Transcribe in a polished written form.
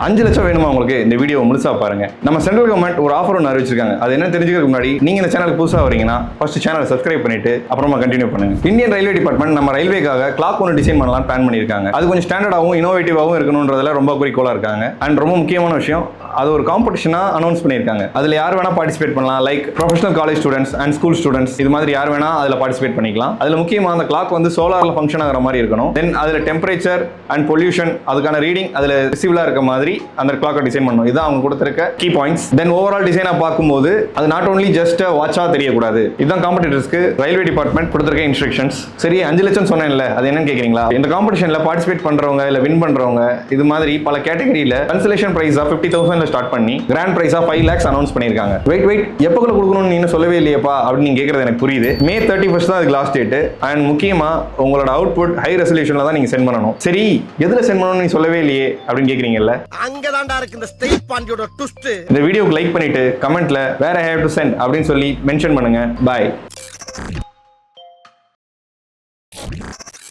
5 லட்சம் வேணுமா உங்களுக்கு? இந்த வீடியோ முழுசா பாருங்க. நம்ம சென்ட்ரல் கவர்மெண்ட் ஒரு ஆஃபர் ஒன்று அறிவிச்சிருக்காங்க. அது என்ன தெரிஞ்சுக்கிறதுக்கு முன்னாடி நீங்க இந்த சேனலுக்கு புதுசா வரீங்கன்னா ஃபர்ஸ்ட் சேனலை சப்ஸ்கிரைப் பண்ணிட்டு அப்புறமா கண்டினியூ பண்ணுங்க. இந்தியன் ரயில்வே டிபார்ட்மெண்ட் நம்ம ரயில்வேக்காக கிளாக் ஒன்று டிசைன் பண்ணலாம் பிளான் பண்ணியிருக்காங்க. அது கொஞ்சம் ஸ்டாண்டர்டாகவும் இனோவேட்டிவாகவும் இருக்கணும்ன்றதுல ரொம்ப குறிக்கோளா இருக்காங்க. அண்ட் ரொம்ப முக்கியமான விஷயம், அது ஒரு காம்படிஷனா அனௌன்ஸ் பண்ணியிருக்காங்க. அதுல யார் வேணா பார்ட்டிசிபேட் பண்ணலாம். Like professional college students and school students இது மாதிரி யார் வேணா அதுல பார்ட்டிசிபேட் பண்ணிக்கலாம். அதுல முக்கியமா அந்த கிளாக் வந்து சோலார்ல ஃபங்க்ஷன் ஆகிற மாதிரி இருக்கணும். தென் அதுல டெம்பரேச்சர் அண்ட் பொல்யூஷன் அதுக்கான ரீடிங் அதுல விசிபிளா இருக்க மாதிரி அந்த கிளாக் டிசைன் பண்ணணும். இதான் அவங்க கொடுத்திருக்க கீ பாயிண்ட்ஸ். தென் ஓவரால் டிசைனா பார்க்கும்போது அது நாட் ஓன்லி ஜஸ்ட் வாட்சா தெரியக்கூடாது. இதுதான் காம்படிட்டர்ஸ்க்கு ரயில்வே டிபார்ட்மெண்ட் கொடுத்திருக்க இன்ஸ்ட்ரக்ஷன்ஸ். சரி, 5 லட்சம் சொன்னேன்ல, அது என்னன்னு கேக்குறீங்களா? இந்த காம்படிஷன்ல பார்ட்டிசிபேட் பண்றவங்க இல்ல வின் பண்றவங்க இது மாதிரி பல கேட்டகரியில கன்சலேஷன் பிரைஸ் 50,000 ஸ்டார்ட் பண்ணி கிராண்ட் பிரைஸா 5 lakhs அனௌன்ஸ் பண்ணிருக்காங்க. வெயிட் எப்பக்குள்ள கொடுக்கணும்னு நீங்க சொல்லவே இல்லையப்பா அப்படின்னு நீங்க கேக்குறது எனக்கு புரியுது. May 31st தான் அதுக்கு லாஸ்ட் டேட். அண்ட் முக்கியமா உங்களோட அவுட்புட் ஹை ரெசல்யூஷன்ல தான் நீங்க சென்ட் பண்ணணும். சரி, எதுல சென்ட் பண்ணணும்னு நீ சொல்லவே இல்லையே அப்படின்னு கேக்குறீங்கல்ல. அங்கதான்டா இருக்கு இந்த ஸ்டேட் பாண்டியோட ட்விஸ்ட். இந்த வீடியோக்கு லைக் பண்ணிட்டு கமெண்ட்ல வேற ஹேவ் டு சென்ட் அப்படின்னு சொல்லி மென்ஷன் பண்ணுங்க. பாய்.